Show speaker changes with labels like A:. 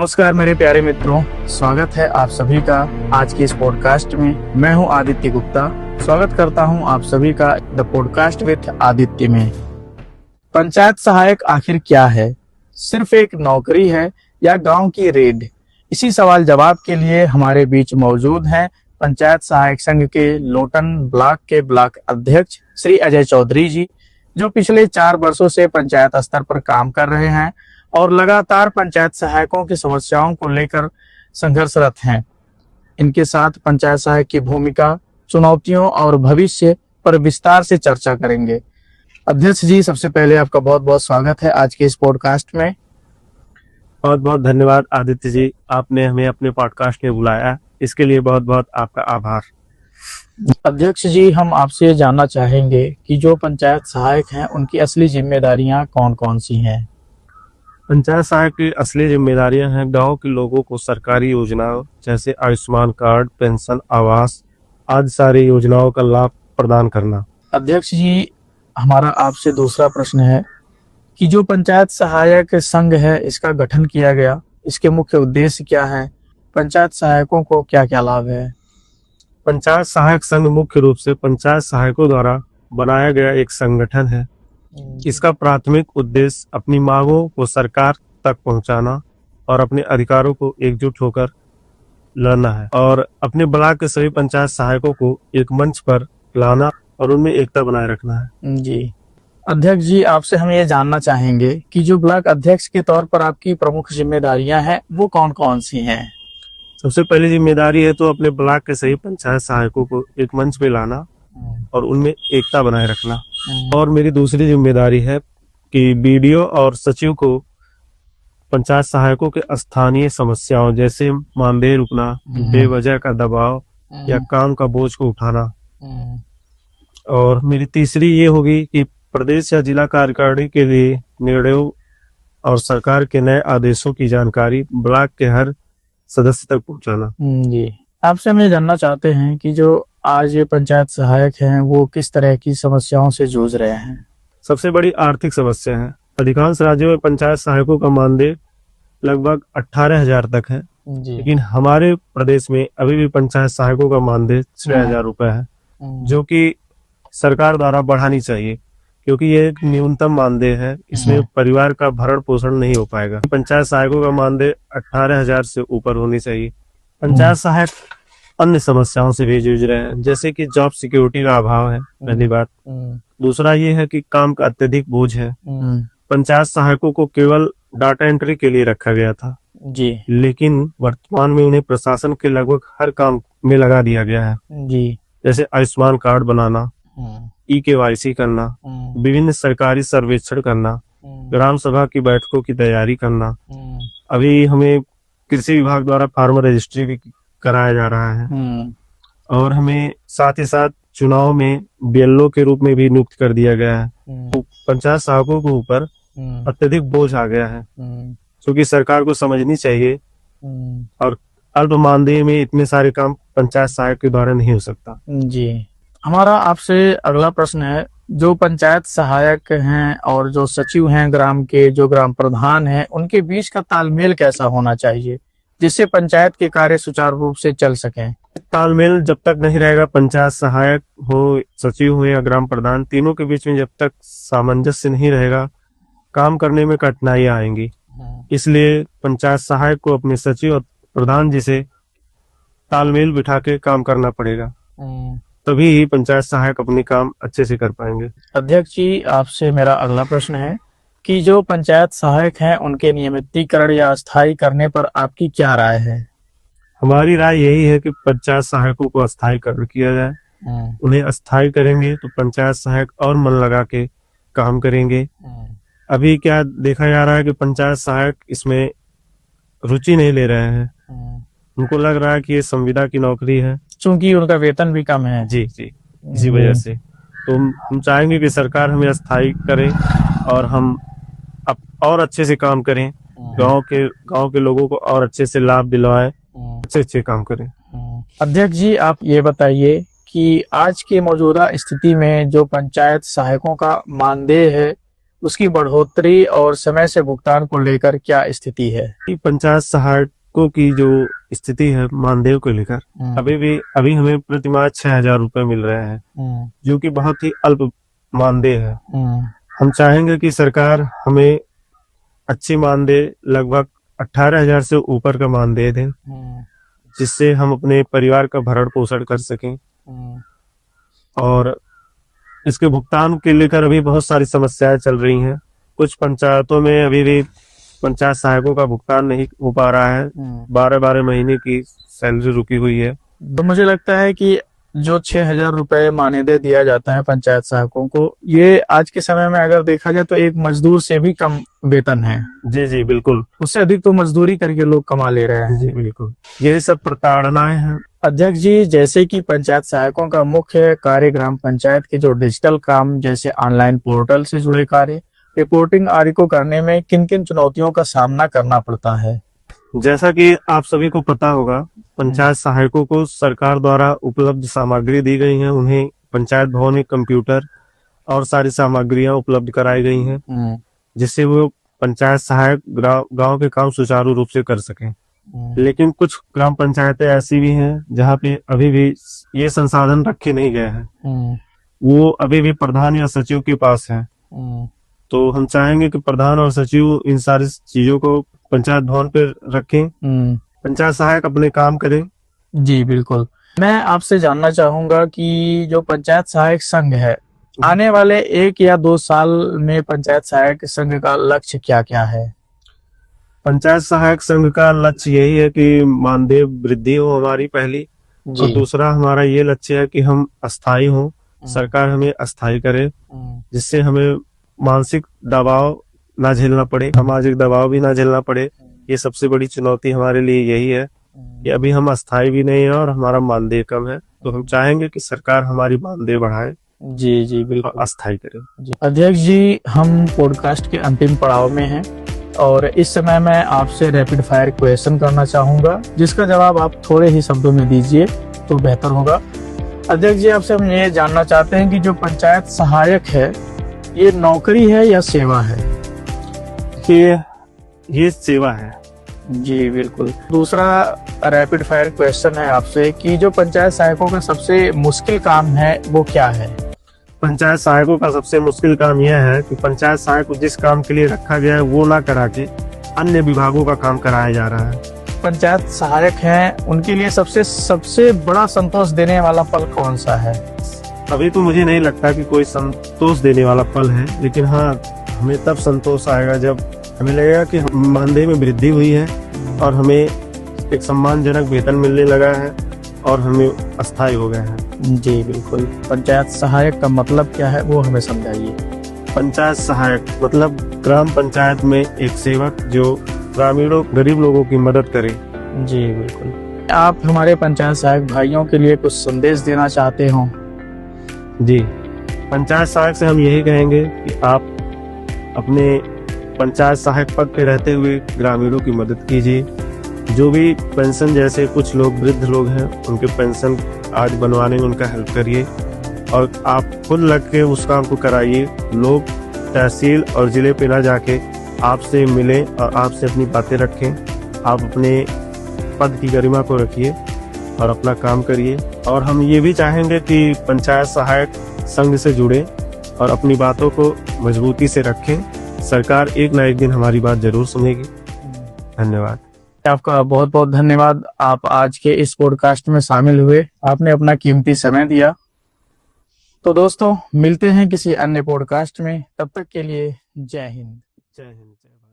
A: नमस्कार मेरे प्यारे मित्रों, स्वागत है आप सभी का आज के इस पॉडकास्ट में। मैं हूं आदित्य गुप्ता। स्वागत करता हूं आप सभी का द पॉडकास्ट विथ आदित्य में। पंचायत सहायक आखिर क्या है? सिर्फ एक नौकरी है या गांव की रेड? इसी सवाल जवाब के लिए हमारे बीच मौजूद हैं पंचायत सहायक संघ के लोटन ब्लॉक के ब्लॉक अध्यक्ष श्री अजय चौधरी जी, जो पिछले 4 वर्षों से पंचायत स्तर पर काम कर रहे हैं और लगातार पंचायत सहायकों की समस्याओं को लेकर संघर्षरत हैं। इनके साथ पंचायत सहायक की भूमिका, चुनौतियों और भविष्य पर विस्तार से चर्चा करेंगे। अध्यक्ष जी, सबसे पहले आपका बहुत बहुत स्वागत है आज के इस पॉडकास्ट में।
B: बहुत बहुत धन्यवाद आदित्य जी, आपने हमें अपने पॉडकास्ट में बुलाया, इसके लिए बहुत बहुत आपका आभार।
A: अध्यक्ष जी, हम आपसे ये जानना चाहेंगे कि जो पंचायत सहायक हैं उनकी असली जिम्मेदारियां कौन कौन सी हैं?
B: पंचायत सहायक की असली जिम्मेदारियां हैं गांव के लोगों को सरकारी योजनाओं जैसे आयुष्मान कार्ड, पेंशन, आवास आदि सारी योजनाओं का लाभ प्रदान करना।
A: अध्यक्ष जी, हमारा आपसे दूसरा प्रश्न है कि जो पंचायत सहायक संघ है इसका गठन किया गया, इसके मुख्य उद्देश्य क्या है? पंचायत सहायकों को क्या क्या लाभ है?
B: पंचायत सहायक संघ मुख्य रूप से पंचायत सहायकों द्वारा बनाया गया एक संगठन है। इसका प्राथमिक उद्देश्य अपनी मांगों को सरकार तक पहुंचाना और अपने अधिकारों को एकजुट होकर लड़ना है और अपने ब्लॉक के सभी पंचायत सहायकों को एक मंच पर लाना और उनमें एकता बनाए रखना है।
A: जी अध्यक्ष जी, आपसे हम ये जानना चाहेंगे कि जो ब्लॉक अध्यक्ष के तौर पर आपकी प्रमुख जिम्मेदारियां हैं वो कौन कौन सी हैं?
B: सबसे पहली जिम्मेदारी है तो अपने ब्लॉक के सभी पंचायत सहायकों को एक मंच पे लाना और उनमें एकता बनाए रखना। और मेरी दूसरी जिम्मेदारी है कि बीडीओ और सचिव को पंचायत सहायकों के स्थानीय समस्याओं जैसे मानदेय रुकना, बेवजह का दबाव या काम का बोझ को उठाना। और मेरी तीसरी ये होगी कि प्रदेश या जिला कार्यकारिणी के लिए निर्णयों और सरकार के नए आदेशों की जानकारी ब्लॉक के हर सदस्य तक पहुंचाना।
A: जी, आपसे हम ये जानना चाहते हैं कि जो आज ये पंचायत सहायक हैं वो किस तरह की समस्याओं से जूझ रहे हैं?
B: सबसे बड़ी आर्थिक समस्या है। अधिकांश राज्यों में पंचायत सहायकों का मानदेय लगभग 18,000 तक है, लेकिन हमारे प्रदेश में अभी भी पंचायत सहायकों का मानदेय 6,000 रुपए है, जो कि सरकार द्वारा बढ़ानी चाहिए क्योंकि ये एक न्यूनतम मानदेय है। इसमें परिवार का भरण पोषण नहीं हो पाएगा। पंचायत सहायकों का मानदेय 18,000 से ऊपर होनी चाहिए। पंचायत सहायक अन्य समस्याओं से भी जूझ रहे हैं, जैसे कि जॉब सिक्योरिटी का अभाव है, पहली बात। दूसरा ये है कि काम का अत्यधिक बोझ है। पंचायत सहायकों को केवल डाटा एंट्री के लिए रखा गया था
A: जी,
B: लेकिन वर्तमान में उन्हें प्रशासन के लगभग हर काम में लगा दिया गया है
A: जी,
B: जैसे आयुष्मान कार्ड बनाना, ई-केवाईसी करना, विभिन्न सरकारी सर्वेक्षण करना, ग्राम सभा की बैठकों की तैयारी करना। अभी हमें कृषि विभाग द्वारा फार्मर रजिस्ट्री भी कराया जा रहा है और हमें साथ ही साथ चुनाव में बीएलओ के रूप में भी नियुक्त कर दिया गया है। तो पंचायत सहायकों के ऊपर अत्यधिक बोझ आ गया है, क्योंकि सरकार को समझनी चाहिए और अल्प मानदेय में इतने सारे काम पंचायत सहायक के द्वारा नहीं हो सकता।
A: जी, हमारा आपसे अगला प्रश्न है, जो पंचायत सहायक हैं और जो सचिव हैं ग्राम के, जो ग्राम प्रधान हैं, उनके बीच का तालमेल कैसा होना चाहिए जिससे पंचायत के कार्य सुचारू रूप से चल सकें?
B: तालमेल जब तक नहीं रहेगा, पंचायत सहायक हो, सचिव हो या ग्राम प्रधान, तीनों के बीच में जब तक सामंजस्य नहीं रहेगा, काम करने में कठिनाइयां आएंगी। इसलिए पंचायत सहायक को अपने सचिव और प्रधान जी से तालमेल बिठा के काम करना पड़ेगा, तभी ही पंचायत सहायक अपनी काम अच्छे से कर पाएंगे।
A: अध्यक्ष जी, आपसे मेरा अगला प्रश्न है कि जो पंचायत सहायक हैं उनके नियमितीकरण या अस्थायी करने पर आपकी क्या राय है?
B: हमारी राय यही है कि पंचायत सहायकों को अस्थायीकरण किया जाए। उन्हें अस्थायी करेंगे तो पंचायत सहायक और मन लगा के काम करेंगे। अभी क्या देखा जा रहा है कि पंचायत सहायक इसमें रुचि नहीं ले रहे हैं। उनको लग रहा है कि ये संविदा की नौकरी है,
A: क्योंकि उनका वेतन भी कम है।
B: जी जी, इसी वजह से तो हम चाहेंगे कि सरकार हमें अस्थायी करे और हम और अच्छे से काम करें, गांव के लोगों को और अच्छे से लाभ दिलवाए, अच्छे काम करें।
A: अध्यक्ष जी, आप ये बताइए कि आज के मौजूदा स्थिति में जो पंचायत सहायकों का मानदेय है उसकी बढ़ोतरी और समय से भुगतान को लेकर क्या स्थिति है?
B: कि पंचायत सहायकों की जो स्थिति है मानदेय को लेकर, अभी हमें प्रतिमाह 6,000 रुपए मिल रहे हैं, जो कि बहुत ही अल्प मानदेय है। हम चाहेंगे कि सरकार हमें अच्छी मानदेय, लगभग 18,000 से ऊपर का मानदेय दें, जिससे हम अपने परिवार का भरण पोषण कर सकें। और इसके भुगतान के लेकर अभी बहुत सारी समस्याएं चल रही हैं। कुछ पंचायतों में अभी भी पंचायत सहायकों का भुगतान नहीं हो पा रहा है, 12-12 महीने की सैलरी रुकी हुई है।
A: तो मुझे लगता है कि जो 6,000 रुपए मानदेय दिया जाता है पंचायत सहायकों को, ये आज के समय में अगर देखा जाए तो एक मजदूर से भी कम वेतन है।
B: जी जी बिल्कुल,
A: उससे अधिक तो मजदूरी करके लोग कमा ले रहे हैं।
B: जी बिल्कुल, यही सब प्रताड़नाएं हैं।
A: अध्यक्ष जी, जैसे कि पंचायत सहायकों का मुख्य कार्य ग्राम पंचायत के जो डिजिटल काम जैसे ऑनलाइन पोर्टल से जुड़े कार्य, रिपोर्टिंग आदि को करने में किन किन चुनौतियों का सामना करना पड़ता है?
B: जैसा कि आप सभी को पता होगा, पंचायत सहायकों को सरकार द्वारा उपलब्ध सामग्री दी गई है। उन्हें पंचायत भवन में कंप्यूटर और सारी सामग्रियां उपलब्ध कराई गई हैं, जिससे वो पंचायत सहायक गांव के काम सुचारू रूप से कर सकें। लेकिन कुछ ग्राम पंचायतें ऐसी भी हैं जहां पे अभी भी ये संसाधन रखे नहीं गए हैं, वो अभी भी प्रधान या सचिव के पास है। तो हम चाहेंगे कि प्रधान और सचिव इन सारी चीजों को पंचायत भवन पर रखें, पंचायत सहायक अपने काम करें।
A: जी बिल्कुल। मैं आपसे जानना चाहूंगा कि जो पंचायत सहायक संघ है, आने वाले 1 या 2 साल में पंचायत सहायक संघ का लक्ष्य क्या क्या है?
B: पंचायत सहायक संघ का लक्ष्य यही है कि मानदेय वृद्धि हो हमारी पहली, और दूसरा हमारा ये लक्ष्य है कि हम अस्थायी हों, सरकार हमें अस्थायी करे, जिससे हमें मानसिक दबाव ना झेलना पड़े, सामाजिक दबाव भी ना झेलना पड़े। ये सबसे बड़ी चुनौती हमारे लिए यही है कि अभी हम अस्थायी भी नहीं है और हमारा मानदेय कम है। तो हम चाहेंगे कि सरकार हमारी मानदेय बढ़ाए,
A: जी जी बिल्कुल,
B: अस्थायी करे।
A: अध्यक्ष जी, हम पॉडकास्ट के अंतिम पड़ाव में हैं और इस समय मैं आपसे रैपिड फायर क्वेश्चन करना चाहूंगा, जिसका जवाब आप थोड़े ही शब्दों में दीजिए तो बेहतर होगा। अध्यक्ष जी, आपसे हम ये जानना चाहते हैं कि जो पंचायत सहायक है, ये नौकरी है या सेवा है?
B: ये सेवा है।
A: जी बिल्कुल। दूसरा रैपिड फायर क्वेश्चन है आपसे कि जो पंचायत सहायकों का सबसे मुश्किल काम है वो क्या है?
B: पंचायत सहायकों का सबसे मुश्किल काम यह है कि पंचायत सहायक को जिस काम के लिए रखा गया है वो ना करा के अन्य विभागों का काम कराया जा रहा है।
A: पंचायत सहायक हैं, उनके लिए सबसे बड़ा संतोष देने वाला पल कौन सा है?
B: अभी तो मुझे नहीं लगता कि कोई संतोष देने वाला पल है, लेकिन हाँ, हमें तब संतोष आएगा जब हमें लगेगा कि मानदेय में वृद्धि हुई है और हमें एक सम्मानजनक वेतन मिलने लगा है और हमें अस्थायी हो गए हैं।
A: जी बिल्कुल। पंचायत सहायक का मतलब क्या है वो हमें समझाइए।
B: पंचायत सहायक मतलब ग्राम पंचायत में एक सेवक जो ग्रामीणों, गरीब लोगों की मदद करे।
A: जी बिल्कुल। आप हमारे पंचायत सहायक भाइयों के लिए कुछ संदेश देना चाहते हो?
B: जी, पंचायत सहायक से हम यही कहेंगे कि आप अपने पंचायत सहायक पद पे रहते हुए ग्रामीणों की मदद कीजिए। जो भी पेंशन, जैसे कुछ लोग वृद्ध लोग हैं, उनके पेंशन आज बनवाने में उनका हेल्प करिए और आप खुद लग के उस काम को कराइए। लोग तहसील और जिले पे ना जाके आपसे मिलें और आपसे अपनी बातें रखें। आप अपने पद की गरिमा को रखिए और अपना काम करिए। और हम ये भी चाहेंगे कि पंचायत सहायक संघ से जुड़े और अपनी बातों को मजबूती से रखें। सरकार एक ना एक दिन हमारी बात जरूर सुनेगी। धन्यवाद।
A: आपका बहुत बहुत धन्यवाद। आप आज के इस पॉडकास्ट में शामिल हुए, आपने अपना कीमती समय दिया। तो दोस्तों, मिलते हैं किसी अन्य पॉडकास्ट में, तब तक के लिए जय हिंद।
B: जय हिंद, जय भारत।